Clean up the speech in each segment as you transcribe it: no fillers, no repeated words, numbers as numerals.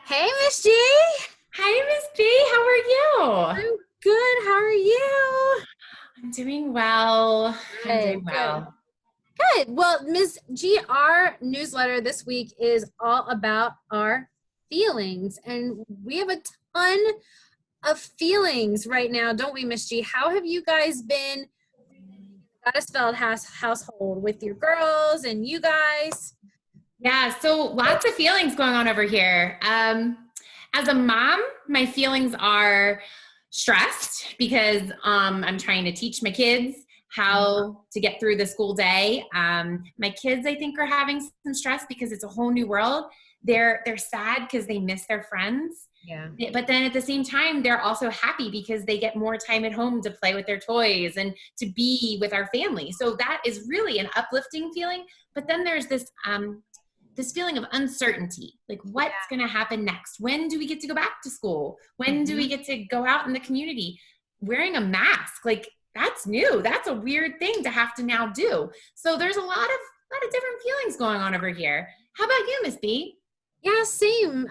Hey, Miss G. Hi, Miss B. How are you? I'm good. How are you? I'm doing well. I'm Good, doing good, well. good. Well, Miss G, our newsletter this week is all about our feelings, and we have a ton of feelings right now, don't we, Miss G? How have you guys been in the Goddessfeld household with your girls and you guys? Yeah, so lots of feelings going on over here. As a mom, my feelings are stressed because I'm trying to teach my kids how to get through the school day. My kids, I think, are having some stress because it's a whole new world. They're sad because they miss their friends. Yeah. But then at the same time, they're also happy because they get more time at home to play with their toys and to be with our family. So that is really an uplifting feeling. But then there's this feeling of uncertainty, like what's going to happen next? When do we get to go back to school? When do we Mhm. get to go out in the community? Wearing a mask, like that's new. That's a weird thing to have to now do. So there's a lot of different feelings going on over here. How about you, Miss B? Yeah, same.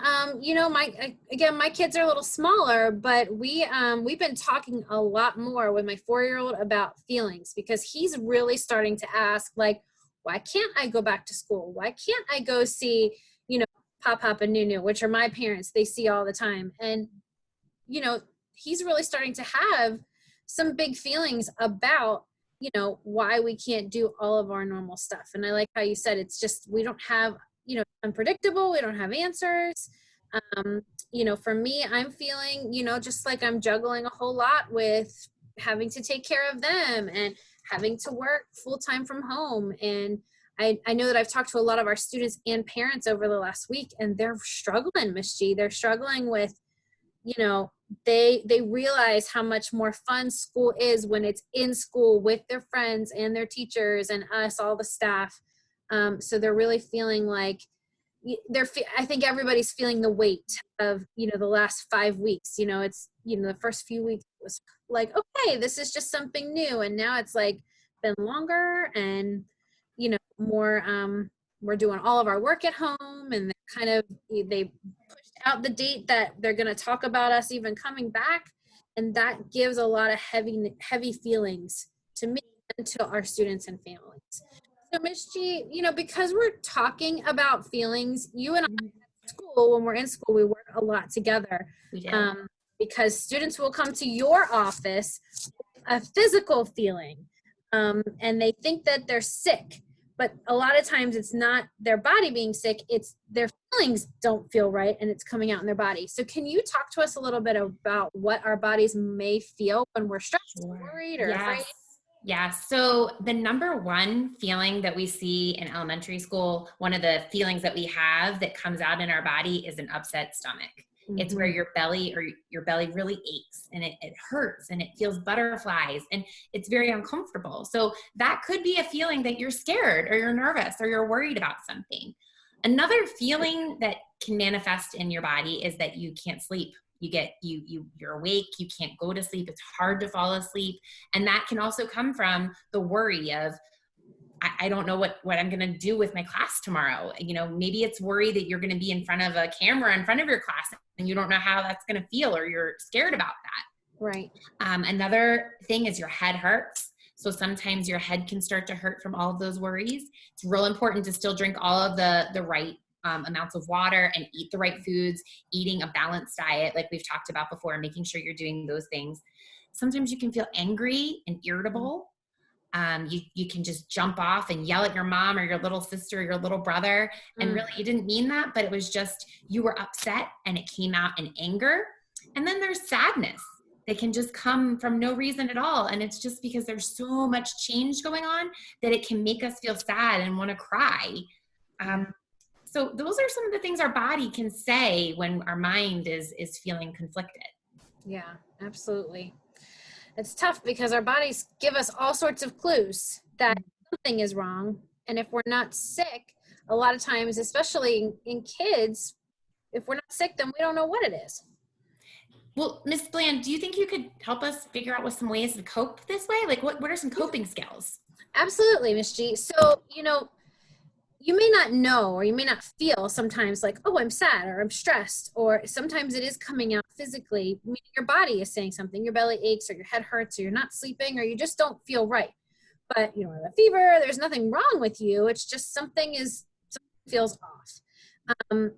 Again, my kids are a little smaller, but we've been talking a lot more with my 4-year-old about feelings because he's really starting to ask, like, why can't I go back to school? Why can't I go see, you know, Pop and Nunu, which are my parents, they see all the time. And, you know, he's really starting to have some big feelings about, why we can't do all of our normal stuff. And I like how you said it's just we don't have, unpredictable, we don't have answers. For me, I'm feeling, just like I'm juggling a whole lot with having to take care of them and having to work full time from home. And I know that I've talked to a lot of our students and parents over the last week, and they're struggling, Miss G. They're struggling with, you know they realize how much more fun school is when it's in school with their friends and their teachers and us, all the staff. So they're really feeling like I think everybody's feeling the weight of, the last 5 weeks. It's, the first few weeks was like, okay, this is just something new, and now it's like been longer and, more. We're doing all of our work at home, and they pushed out the date that they're going to talk about us even coming back, and that gives a lot of heavy feelings to me and to our students and families. So, Miss G, because we're talking about feelings, you and I at school, when we're in school, we work a lot together, We do. um, because students will come to your office with a physical feeling, and they think that they're sick. But a lot of times it's not their body being sick, it's their feelings don't feel right and it's coming out in their body. So, can you talk to us a little bit about what our bodies may feel when we're stressed, Sure. worried, or afraid? Yes. Yeah. So the number one feeling that we see in elementary school, one of the feelings that we have that comes out in our body is an upset stomach. It's where Mm-hmm. your belly really aches and it hurts and it feels butterflies and it's very uncomfortable. So that could be a feeling that you're scared or you're nervous or you're worried about something. Another feeling that can manifest in your body is that you can't sleep. You're awake, you can't go to sleep, it's hard to fall asleep. And that can also come from the worry of, I don't know what I'm going to do with my class tomorrow. Maybe it's worry that you're going to be in front of a camera in front of your class and you don't know how that's going to feel, or you're scared about that. Right. Another thing is your head hurts. So sometimes your head can start to hurt from all of those worries. It's real important to still drink all of the right amounts of water and eat the right foods, eating a balanced diet, like we've talked about before, making sure you're doing those things. Sometimes you can feel angry and irritable. You can just jump off and yell at your mom or your little sister or your little brother. And Mm. really, you didn't mean that, but it was just you were upset and it came out in anger. And then there's sadness. They can just come from no reason at all. And it's just because there's so much change going on that it can make us feel sad and want to cry. Yeah. So those are some of the things our body can say when our mind is feeling conflicted. Yeah, absolutely. It's tough because our bodies give us all sorts of clues that something is wrong. And if we're not sick, a lot of times, especially in kids, if we're not sick, then we don't know what it is. Well, Miss Bland, do you think you could help us figure out what some ways to cope this way? Like what are some coping skills? Absolutely, Miss G. So, you may not know, or you may not feel sometimes like, oh, I'm sad or I'm stressed, or sometimes it is coming out physically, meaning your body is saying something, your belly aches or your head hurts or you're not sleeping or you just don't feel right. But you don't have a fever, there's nothing wrong with you. It's just something feels off. And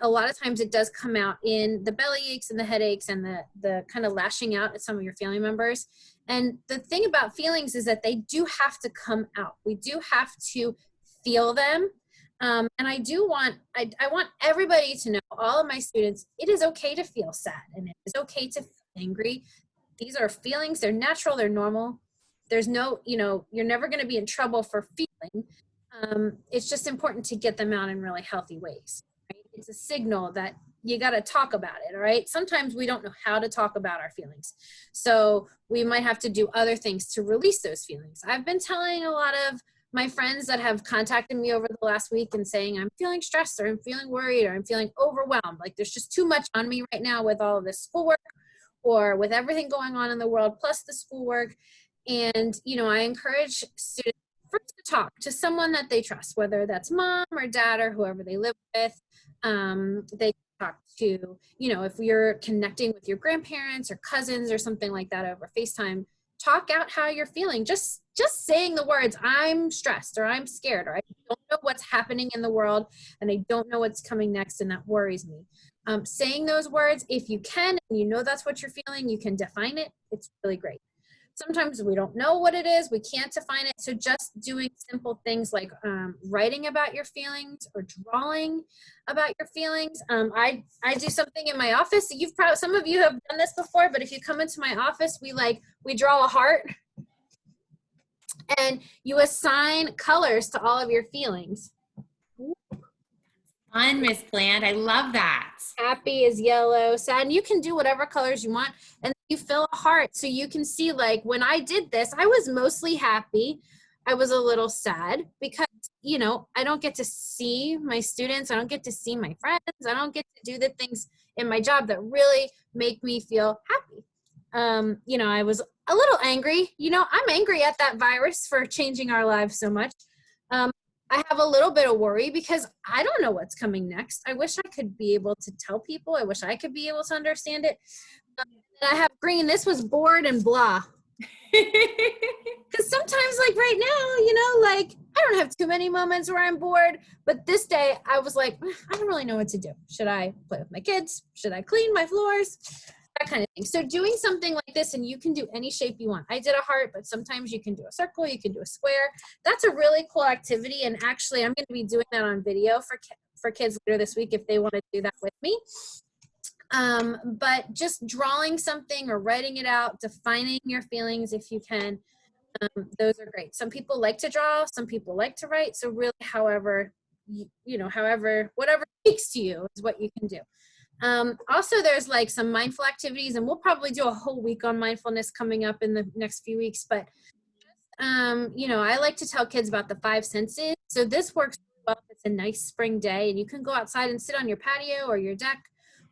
a lot of times it does come out in the belly aches and the headaches and the kind of lashing out at some of your family members. And the thing about feelings is that they do have to come out. We do have to feel them. And I want everybody to know, all of my students, it is okay to feel sad and it is okay to feel angry. These are feelings, they're natural, they're normal. There's no, you're never going to be in trouble for feeling. It's just important to get them out in really healthy ways. Right? It's a signal that you got to talk about it. All right. Sometimes we don't know how to talk about our feelings. So we might have to do other things to release those feelings. I've been telling a lot of my friends that have contacted me over the last week and saying, I'm feeling stressed or I'm feeling worried or I'm feeling overwhelmed. Like there's just too much on me right now with all of this schoolwork or with everything going on in the world, plus the schoolwork. And, I encourage students first to talk to someone that they trust, whether that's mom or dad or whoever they live with. They talk to, if you're connecting with your grandparents or cousins or something like that over FaceTime, talk out how you're feeling. Just saying the words, I'm stressed or I'm scared or I don't know what's happening in the world and I don't know what's coming next and that worries me. Saying those words, if you can, and that's what you're feeling, you can define it. It's really great. Sometimes we don't know what it is. We can't define it. So just doing simple things like writing about your feelings or drawing about your feelings. I do something in my office. Some of you have done this before, but if you come into my office, we draw a heart and you assign colors to all of your feelings. Fun, Miss Plant. I love that. Happy is yellow, sad, and you can do whatever colors you want. And you fill a heart so you can see, like, when I did this, I was mostly happy. I was a little sad because, I don't get to see my students. I don't get to see my friends. I don't get to do the things in my job that really make me feel happy. I was a little angry. I'm angry at that virus for changing our lives so much. I have a little bit of worry because I don't know what's coming next. I wish I could be able to tell people. I wish I could be able to understand it. And I have green. This was bored and blah. Because sometimes, like right now, like I don't have too many moments where I'm bored. But this day I was like, I don't really know what to do. Should I play with my kids? Should I clean my floors? That kind of thing. So doing something like this, and you can do any shape you want. I did a heart, but sometimes you can do a circle, you can do a square. That's a really cool activity. And actually, I'm going to be doing that on video for kids later this week if they want to do that with me. But just drawing something or writing it out, defining your feelings if you can, those are great. Some people like to draw, some people like to write. So really, however, whatever speaks to you is what you can do. Also, there's like some mindful activities, and we'll probably do a whole week on mindfulness coming up in the next few weeks. But, I like to tell kids about the 5 senses. So this works well if it's a nice spring day and you can go outside and sit on your patio or your deck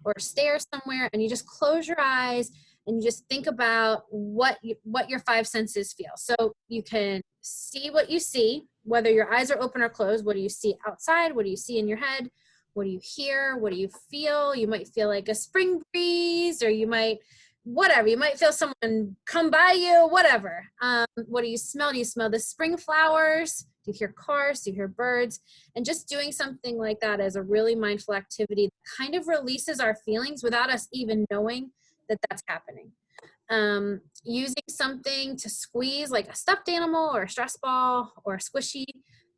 or stairs somewhere and you just close your eyes and you just think about what your 5 senses feel. So you can see what you see, whether your eyes are open or closed. What do you see outside? What do you see in your head? What do you hear? What do you feel? You might feel like a spring breeze, or you might feel someone come by you, whatever. What do you smell? Do you smell the spring flowers? Do you hear cars? Do you hear birds? And just doing something like that as a really mindful activity that kind of releases our feelings without us even knowing that that's happening. Using something to squeeze, like a stuffed animal or a stress ball or a squishy,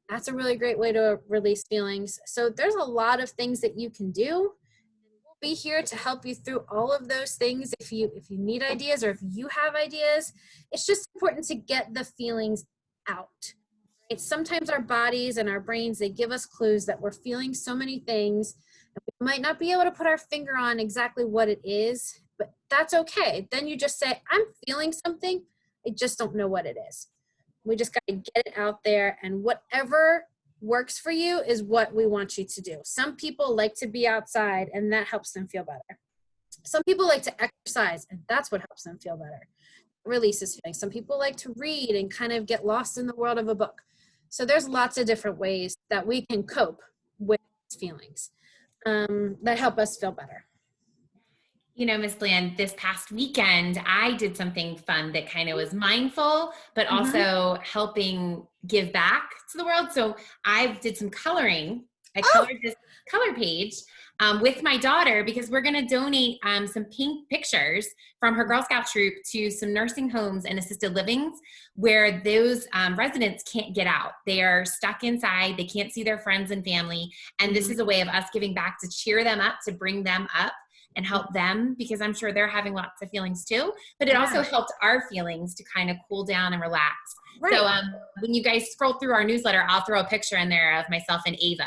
that's a really great way to release feelings. So there's a lot of things that you can do. We'll be here to help you through all of those things if you need ideas or if you have ideas. It's just important to get the feelings out. It's sometimes our bodies and our brains, they give us clues that we're feeling so many things. And we might not be able to put our finger on exactly what it is, but that's okay. Then you just say, I'm feeling something. I just don't know what it is. We just got to get it out there, and whatever works for you is what we want you to do. Some people like to be outside and that helps them feel better. Some people like to exercise and that's what helps them feel better. Releases feelings. Some people like to read and kind of get lost in the world of a book. So there's lots of different ways that we can cope with feelings that help us feel better. You know, Miss Bland, this past weekend, I did something fun that kind of was mindful, but also helping give back to the world. So I did some coloring. I colored this color page with my daughter because we're going to donate some pink pictures from her Girl Scout troop to some nursing homes and assisted livings where those residents can't get out. They are stuck inside. They can't see their friends and family. And this is a way of us giving back to cheer them up, to bring them up and help them, because I'm sure they're having lots of feelings too, but it also helped our feelings to kind of cool down and relax. Right. So when you guys scroll through our newsletter, I'll throw a picture in there of myself and Ava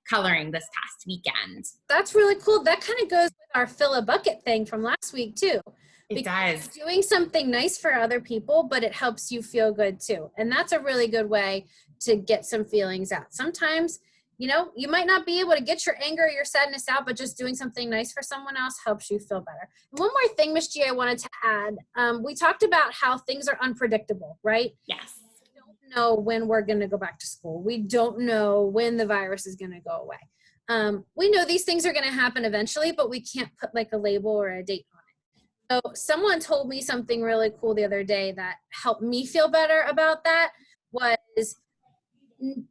coloring this past weekend. That's really cool. That kind of goes with our fill a bucket thing from last week too. It does. Doing something nice for other people, but it helps you feel good too. And that's a really good way to get some feelings out. Sometimes, you know, you might not be able to get your anger or your sadness out, but just doing something nice for someone else helps you feel better. And one more thing, Miss G, I wanted to add. We talked about how things are unpredictable, right? Yes. We don't know when we're going to go back to school. We don't know when the virus is going to go away. We know these things are going to happen eventually, but we can't put like a label or a date on it. So someone told me something really cool the other day that helped me feel better about that was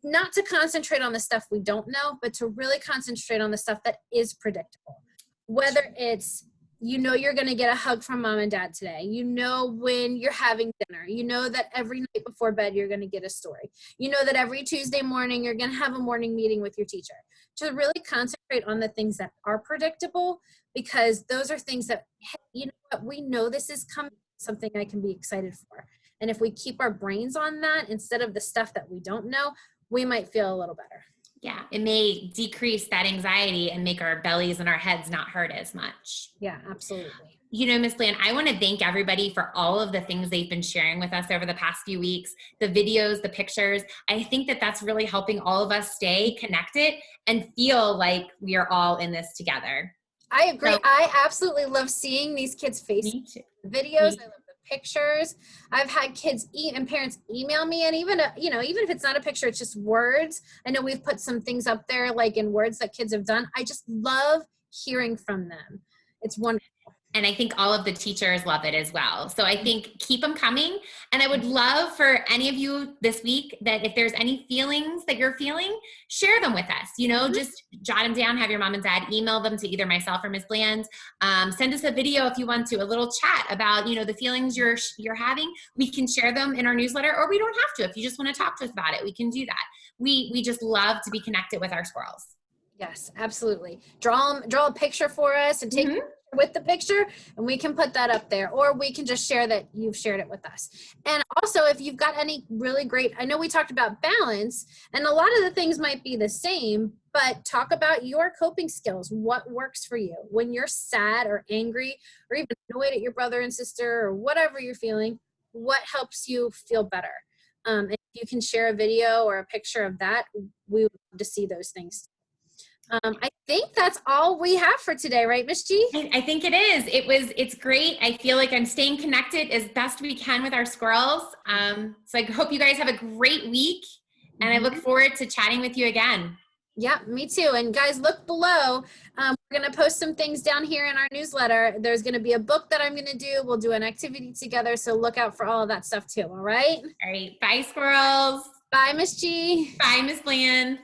not to concentrate on the stuff we don't know, but to really concentrate on the stuff that is predictable. Whether it's, you know, you're going to get a hug from mom and dad today. You know, when you're having dinner, you know that every night before bed, you're going to get a story. You know that every Tuesday morning, you're going to have a morning meeting with your teacher. To really concentrate on the things that are predictable, because those are things that, hey, you know what, we know this is coming, something I can be excited for. And if we keep our brains on that instead of the stuff that we don't know, we might feel a little better. Yeah, it may decrease that anxiety and make our bellies and our heads not hurt as much. Yeah, absolutely. You know, Miss Bland, I want to thank everybody for all of the things they've been sharing with us over the past few weeks, the videos, the pictures. I think that that's really helping all of us stay connected and feel like we are all in this together. I agree. So, I absolutely love seeing these kids' faces, videos. I love pictures. I've had kids and parents email me, and even even if it's not a picture, it's just words. I know we've put some things up there like in words that kids have done. I just love hearing from them. It's wonderful. And I think all of the teachers love it as well. So I think keep them coming. And I would love for any of you this week that if there's any feelings that you're feeling, share them with us. You know, just jot them down, have your mom and dad email them to either myself or Miss Bland. Send us a video if you want to, a little chat about, you know, the feelings you're having. We can share them in our newsletter, or we don't have to. If you just want to talk to us about it, we can do that. We just love to be connected with our squirrels. Yes, absolutely. Draw a picture for us and take with the picture, and we can put that up there, or we can just share that you've shared it with us. And also, if you've got any really great, I know we talked about balance, and a lot of the things might be the same, but talk about your coping skills. What works for you when you're sad or angry or even annoyed at your brother and sister or whatever you're feeling? What helps you feel better? If you can share a video or a picture of that, we would love to see those things. I think that's all we have for today, right, Miss G? I think it is. It's great. I feel like I'm staying connected as best we can with our squirrels. So I hope you guys have a great week, and I look forward to chatting with you again. Yeah, me too. And guys, look below. We're going to post some things down here in our newsletter. There's going to be a book that I'm going to do. We'll do an activity together. So look out for all of that stuff too. All right. All right. Bye, squirrels. Bye, Miss G. Bye, Miss Bland.